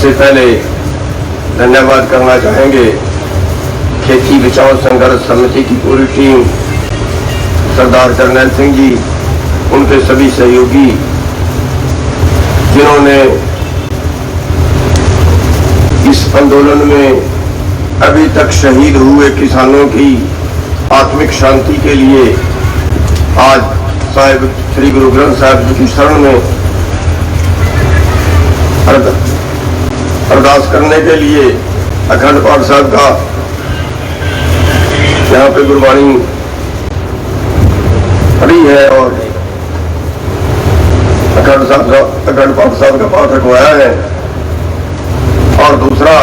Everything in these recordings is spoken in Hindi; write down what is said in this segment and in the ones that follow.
सबसे पहले धन्यवाद करना चाहेंगे खेती बचाओ संघर्ष समिति की पूरी टीम, सरदार जरनैल सिंह जी, उनके सभी सहयोगी जिन्होंने इस आंदोलन में अभी तक शहीद हुए किसानों की आत्मिक शांति के लिए आज साहिब श्री गुरु ग्रंथ साहिब जी की शरण में अरदास करने के लिए अखंड पाठ साहब का यहाँ पे गुरबाणी पढ़ी है और अखंड पाठ साहब का पाठ रखवाया है। और दूसरा,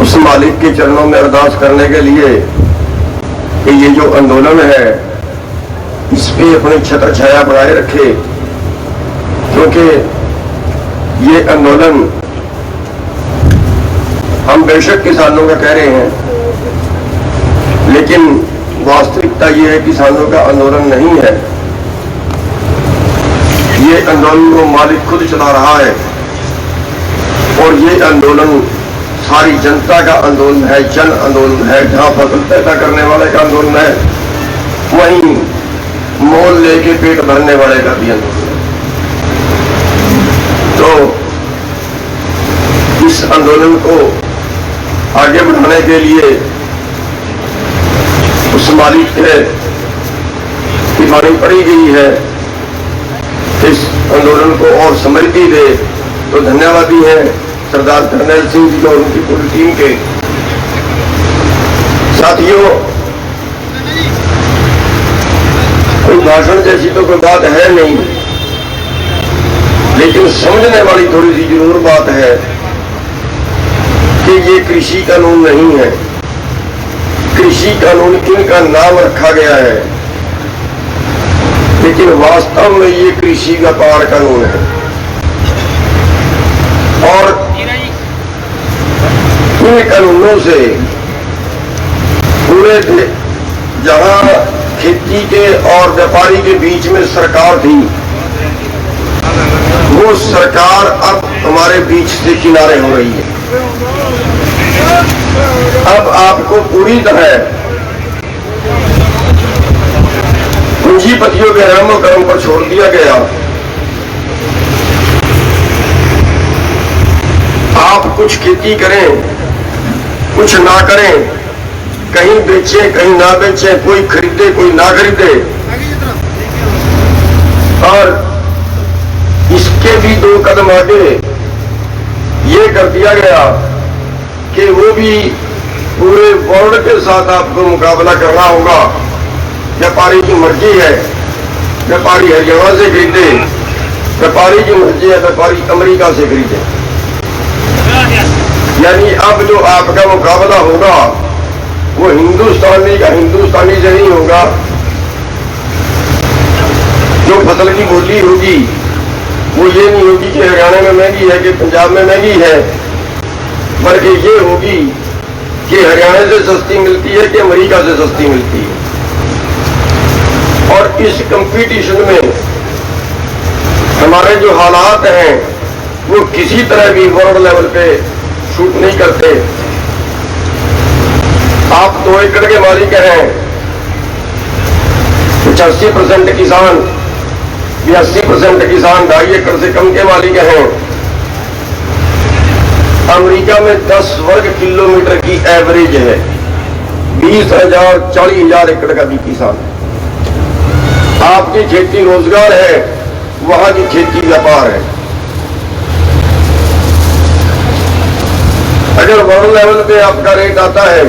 उस मालिक के चरणों में अरदास करने के लिए कि ये जो आंदोलन है इस पे अपनी छत्र छाया बनाए रखे, क्योंकि ये आंदोलन हम बेशक किसानों का कह रहे हैं, लेकिन वास्तविकता ये है किसानों का आंदोलन नहीं है। ये आंदोलन को मालिक खुद चला रहा है और ये आंदोलन सारी जनता का आंदोलन है, जन आंदोलन है। जहां फसल पैदा करने वाले का आंदोलन है, वहीं मोल लेके पेट भरने वाले का भी आंदोलन है। तो इस आंदोलन को आगे बढ़ाने के लिए उस मालिक की वाणी पढ़ी गई है, इस आंदोलन को और समृद्धि दे। तो धन्यवादी हैं सरदार जरनैल सिंह जी और उनकी पूरी टीम के। साथियों, कोई भाषण जैसी तो कोई बात है नहीं, लेकिन समझने वाली थोड़ी सी जरूर बात है कि ये कृषि कानून नहीं है। कृषि कानून इनका नाम रखा गया है, लेकिन वास्तव में ये कृषि व्यापार कानून है। और इन कानूनों से पूरे जहां खेती के और व्यापारी के बीच में सरकार थी, वो सरकार अब हमारे बीच से किनारे हो रही है। अब आपको पूरी तरह पूंजीपतियों के रहमो करम पर छोड़ दिया गया। आप कुछ खेती करें, कुछ ना करें, कहीं बेचें कहीं ना बेचें, कोई खरीदे कोई ना खरीदे। और इसके भी 2 कदम आगे ये कर दिया गया कि वो भी पूरे वर्ल्ड के साथ आपको मुकाबला करना होगा। व्यापारी की मर्जी है, व्यापारी हरियाणा से खरीदे, व्यापारी की मर्जी है व्यापारी अमेरिका से खरीदे। यानी अब जो आपका मुकाबला होगा वो हिंदुस्तानी का हिंदुस्तानी से नहीं होगा। जो फसल की बोली होगी वो ये नहीं होगी कि हरियाणा में महंगी है कि पंजाब में महंगी है, बल्कि ये होगी कि हरियाणा से सस्ती मिलती है कि अमेरिका से सस्ती मिलती है। और इस कंपटीशन में हमारे जो हालात हैं वो किसी तरह भी वर्ल्ड लेवल पे शूट नहीं करते। आप 2 एकड़ के मालिक हैं, 85% किसान, 82% किसान 2.5 एकड़ से कम के मालिक हैं। अमेरिका में 10 वर्ग किलोमीटर की एवरेज है, 20,000 40,000 एकड़ का भी किसान। आपकी खेती रोजगार है, वहां की खेती व्यापार है। अगर वर्ल्ड लेवल पे आपका रेट आता है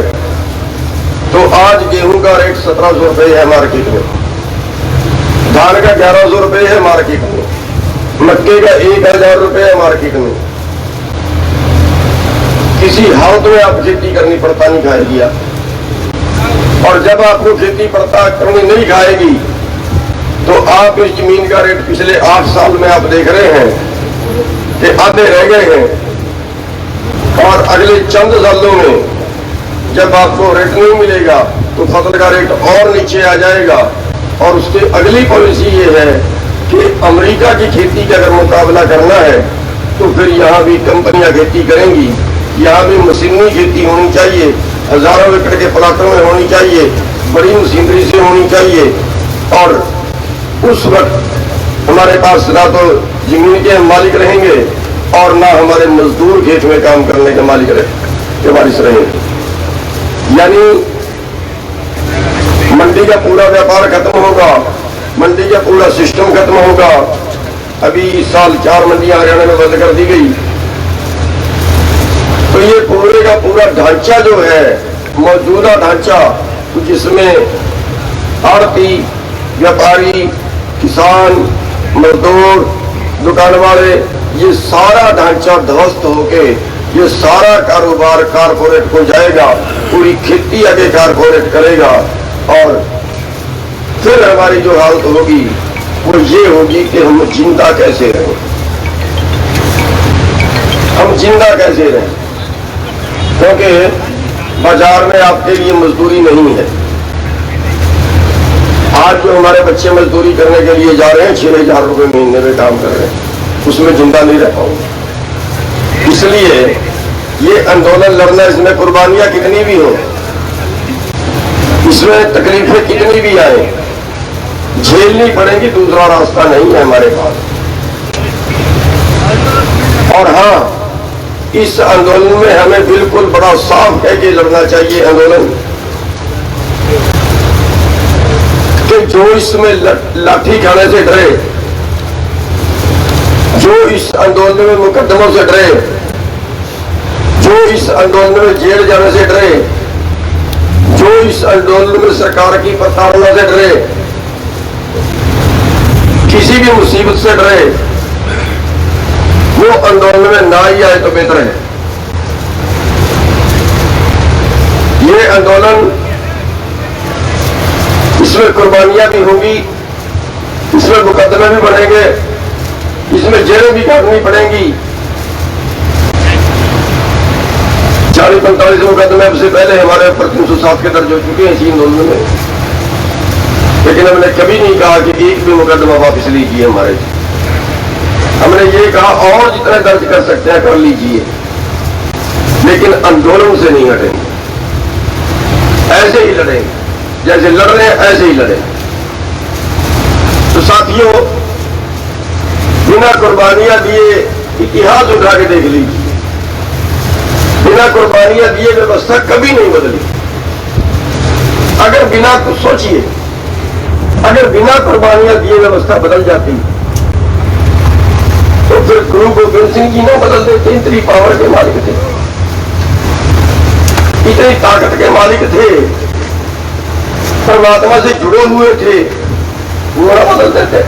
तो आज गेहूं का रेट 1700 रुपए है मार्केट में, धान का 1100 रुपए है मार्केट में, मक्के का 1000 रुपए है मार्केट में। किसी हालत में आप खेती करनी पड़ता नहीं खाएगी आप। और जब आपको खेती पड़ता करनी नहीं खाएगी तो आप इस जमीन का रेट पिछले 8 साल में आप देख रहे हैं कि आधे रह गए हैं। और अगले चंद सालों में जब आपको रेट नहीं मिलेगा तो फसल का रेट और नीचे आ जाएगा। और उसकी अगली पॉलिसी ये है कि अमेरिका की खेती का अगर मुकाबला करना है तो फिर यहाँ भी कंपनियां खेती करेंगी, यहाँ भी मशीनी खेती होनी चाहिए, हजारों एकड़ के प्लाटों में होनी चाहिए, बड़ी मशीनरी से होनी चाहिए। और उस वक्त हमारे पास ना तो जमीन के मालिक रहेंगे और ना हमारे मजदूर खेत में काम करने के मालिक रहेंगे। यानी मंडी का पूरा व्यापार खत्म होगा, मंडी का पूरा सिस्टम खत्म होगा। अभी इस साल 4 मंडियां हरियाणा में बंद कर दी गई। तो ये पूरे का पूरा ढांचा जो है, मौजूदा ढांचा, जिसमें आड़ती, व्यापारी, किसान, मजदूर, दुकान वाले, ये सारा ढांचा ध्वस्त होके ये सारा कारोबार कारपोरेट को जाएगा, पूरी खेती आगे कारपोरेट करेगा। और फिर हमारी जो हालत होगी वो ये होगी कि हम जिंदा कैसे रहें, हम जिंदा कैसे रहें, क्योंकि बाजार में आपके लिए मजदूरी नहीं है। आज जो हमारे बच्चे मजदूरी करने के लिए जा रहे हैं, 6,000 रुपए महीने में काम कर रहे हैं, उसमें जिंदा नहीं रह पाऊंगा। इसलिए ये आंदोलन लड़ना, इसमें कुर्बानियां कितनी भी हो, इसमें तकलीफें कितनी भी आए, झेलनी पड़ेगी, दूसरा रास्ता नहीं है हमारे पास। और हाँ, इस आंदोलन में हमें बिल्कुल बड़ा साफ कह के लड़ना चाहिए आंदोलन कि जो इसमें लाठी खाने से डरे, जो इस आंदोलन में मुकदमों से डरे, जो इस आंदोलन में जेल जाने से डरे, जो इस आंदोलन में सरकार की प्रताड़ना से डरे, किसी भी मुसीबत से डरे, वो आंदोलन में ना ही आए तो बेहतर है। ये आंदोलन, इसमें कुर्बानियां भी होंगी, इसमें मुकदमे भी बढ़ेंगे, इसमें जेलें भी काटनी पड़ेंगी। 40-45 मुकदमे से पहले हमारे ऊपर 307 के दर्ज हो चुके हैं इसी आंदोलन में, लेकिन हमने कभी नहीं कहा कि एक भी मुकदमा वापस लीजिए हमारे। हमने ये कहा और जितने दर्ज कर सकते हैं कर लीजिए, लेकिन आंदोलन से नहीं हटेंगे, ऐसे ही लड़ेंगे, जैसे लड़ रहे हैं ऐसे ही लड़ेंगे। तो साथियों, बिना कुर्बानियां दिए इतिहास उठा के देख लीजिए, बिना कुर्बानियां दिए व्यवस्था कभी नहीं बदली। अगर बिना कुछ सोचिए, अगर बिना कुर्बानियां दिए व्यवस्था बदल जाती तो फिर गुरु गोविंद सिंह जी ने बदल देते। इतनी पावर के मालिक थे, इतनी ताकत के मालिक थे, परमात्मा से जुड़े हुए थे, वो ना बदल देते।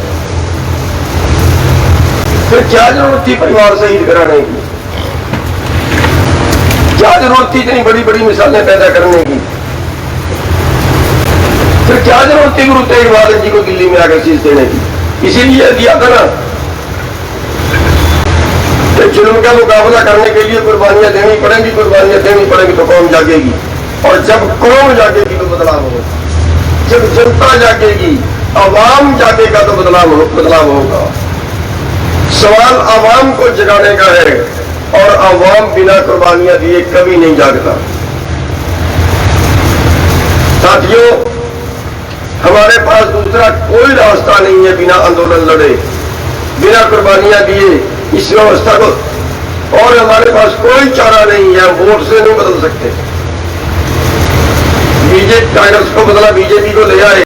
फिर क्या जरूरत थी परिवार शहीद कराने की, क्या जरूरत थी इतनी बड़ी बड़ी मिसालें पैदा करने की, फिर क्या जरूरत थी गुरु तेग बहादुर जी को दिल्ली में आकर शीश देने की। इसीलिए दिया था ना कि जुल्म का मुकाबला करने के लिए कुर्बानियां देनी पड़ेंगी, कुर्बानियां देनी पड़ेंगी तो कौम जागेगी, और जब कौम जागेगी तो बदलाव होगा, जब जनता जागेगी, आवाम जागेगा तो बदलाव होगा। सवाल आवाम को जगाने का है, और आवाम बिना कुर्बानियां दिए कभी नहीं जागता। साथियों, हमारे पास दूसरा कोई रास्ता नहीं है बिना आंदोलन लड़े, बिना कुर्बानियां दिए इस व्यवस्था को, और हमारे पास कोई चारा नहीं है, वोट से नहीं बदल सकते। बीजेपी कांग्रेस को बदला, बीजेपी को ले आए,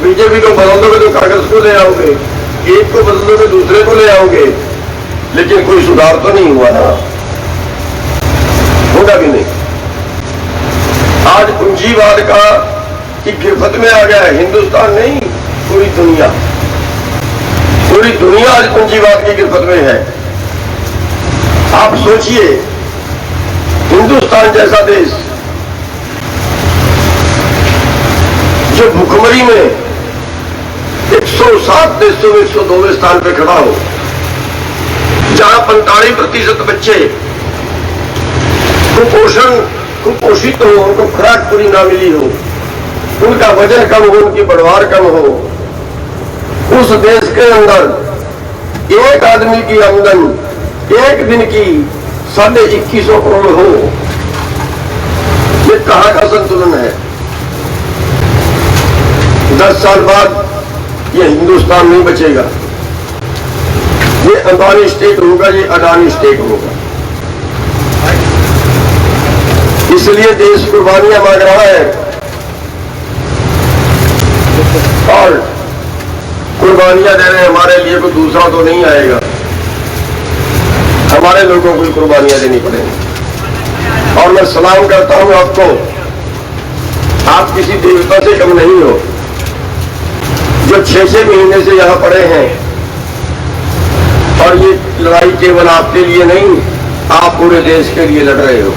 बीजेपी को बदल दोगे तो कांग्रेस को ले आओगे, एक को बदल दोगे दूसरे को ले आओगे, लेकिन कोई सुधार तो नहीं हुआ ना, होगा भी नहीं। आज पूंजीवाद का की गिरफ्त में आ गया है हिंदुस्तान नहीं, पूरी दुनिया, पूरी दुनिया आज पूंजीवाद की गिरफ्त में है। आप सोचिए, हिंदुस्तान जैसा देश जो भुखमरी में 107 देशों में 102वें स्थान पर खड़ा हो, जहां 45% बच्चे कुपोषित हो, उनको खुराक पूरी ना मिली हो, उनका वजन कम हो, उनकी बढ़वार कम हो, उस देश के अंदर एक आदमी की आमदन एक दिन की 2150 करोड़ हो, ये कहां का संतुलन है? 10 साल बाद ये हिंदुस्तान नहीं बचेगा, ये अंबानी स्टेट होगा, ये अडानी स्टेट होगा। इसलिए देश कुर्बानियां मांग रहा है और कुर्बानियां दे रहे हैं। हमारे लिए कोई दूसरा तो नहीं आएगा, हमारे लोगों को कुर्बानियां देनी पड़ेगी। और मैं सलाम करता हूं आपको, आप किसी देवता से कम नहीं हो जो 6-6 महीने से यहां पड़े हैं। और ये लड़ाई केवल आपके लिए नहीं, आप पूरे देश के लिए लड़ रहे हो।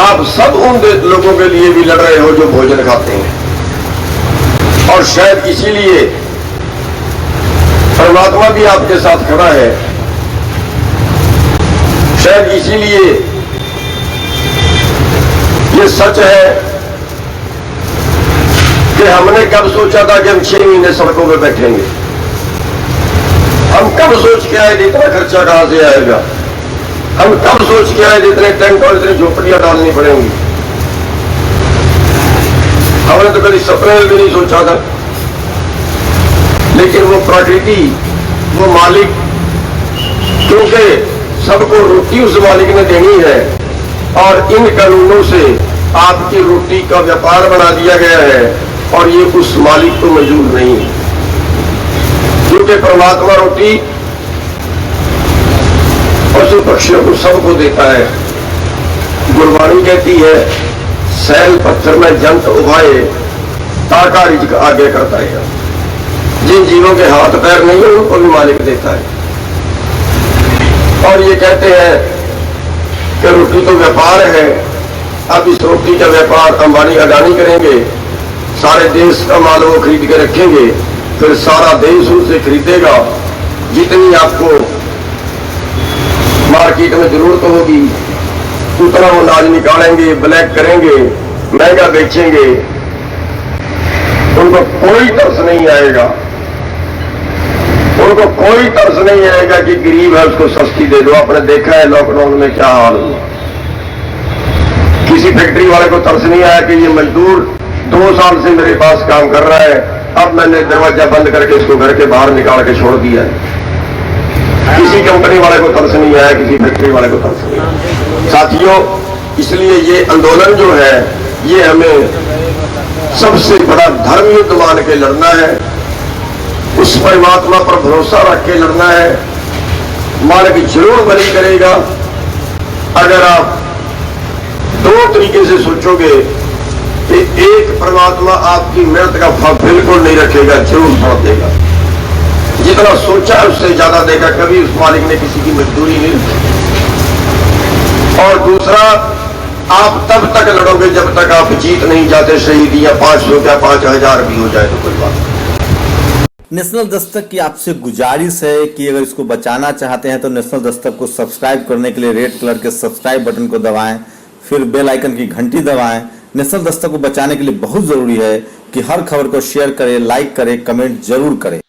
आप सब उन लोगों के लिए भी लड़ रहे हो जो भोजन खाते हैं। और शायद इसीलिए परमात्मा भी आपके साथ खड़ा है। शायद इसीलिए ये सच है कि हमने कब सोचा था कि हम 6 महीने सड़कों पे बैठेंगे। हम कब सोच के आए इतना खर्चा कहां से आएगा? हम कब सोच के आए इतने टेंट और इतनी झोपड़ियां डालनी पड़ेंगी? हमने तो कभी सपने में भी नहीं सोचा था। लेकिन वो प्रकृति, वो मालिक, क्योंकि सबको रोटी उस मालिक ने देनी है और इन कानूनों से आपकी रोटी का व्यापार बना दिया गया है और ये उस मालिक को मंजूर नहीं है। क्योंकि परमात्मा रोटी पशु पक्षियों को सबको देता है। गुरबाणी कहती है, सैल पत्थर में जंत उभाए ताका रिज़्क़ आगे करता है। जिन जीवों के हाथ पैर नहीं है उनको भी मालिक देता है। और ये कहते हैं कि रोटी तो व्यापार है, अब इस रोटी का व्यापार अंबानी अडानी करेंगे, सारे देश का माल वो खरीद के रखेंगे, फिर सारा देश उनसे खरीदेगा। जितनी आपको मार्केट में जरूरत होगी उतना वो अनाज निकालेंगे, ब्लैक करेंगे, महंगा बेचेंगे। उनको कोई तरस नहीं आएगा, उनको कोई तरस नहीं आएगा कि गरीब है उसको सस्ती दे दो। आपने देखा है लॉकडाउन में क्या हाल हुआ। किसी फैक्ट्री वाले को तरस नहीं आया कि ये मजदूर 2 साल से मेरे पास काम कर रहा है, अब मैंने दरवाजा बंद करके इसको घर के बाहर निकाल के छोड़ दिया है। किसी कंपनी वाले को तरस नहीं आया, किसी फैक्ट्री वाले को तरस नहीं आया। साथियों, इसलिए ये आंदोलन जो है ये हमें सबसे बड़ा धर्म युद्ध मान के लड़ना है। उस परमात्मा पर भरोसा रख के लड़ना है। मालिक जरूर बली करेगा। अगर आप 2 तरीके से सोचोगे कि एक परमात्मा आपकी मेहनत का फल बिल्कुल नहीं रखेगा, जरूर फल देगा। जितना सोचा है उससे ज्यादा देगा। कभी उस मालिक ने किसी की मजदूरी नहीं रखी। और दूसरा, आप तब तक लड़ोगे जब तक आप जीत नहीं जाते। शहीदियां 500 क्या 5000 भी हो जाए तो कोई बात नहीं। नेशनल दस्तक की आपसे गुजारिश है कि अगर इसको बचाना चाहते हैं तो नेशनल दस्तक को सब्सक्राइब करने के लिए रेड कलर के सब्सक्राइब बटन को दबाएं, फिर बेल आइकन की घंटी दबाएं। नेशनल दस्तक को बचाने के लिए बहुत जरूरी है कि हर खबर को शेयर करें, लाइक करें, कमेंट जरूर करें।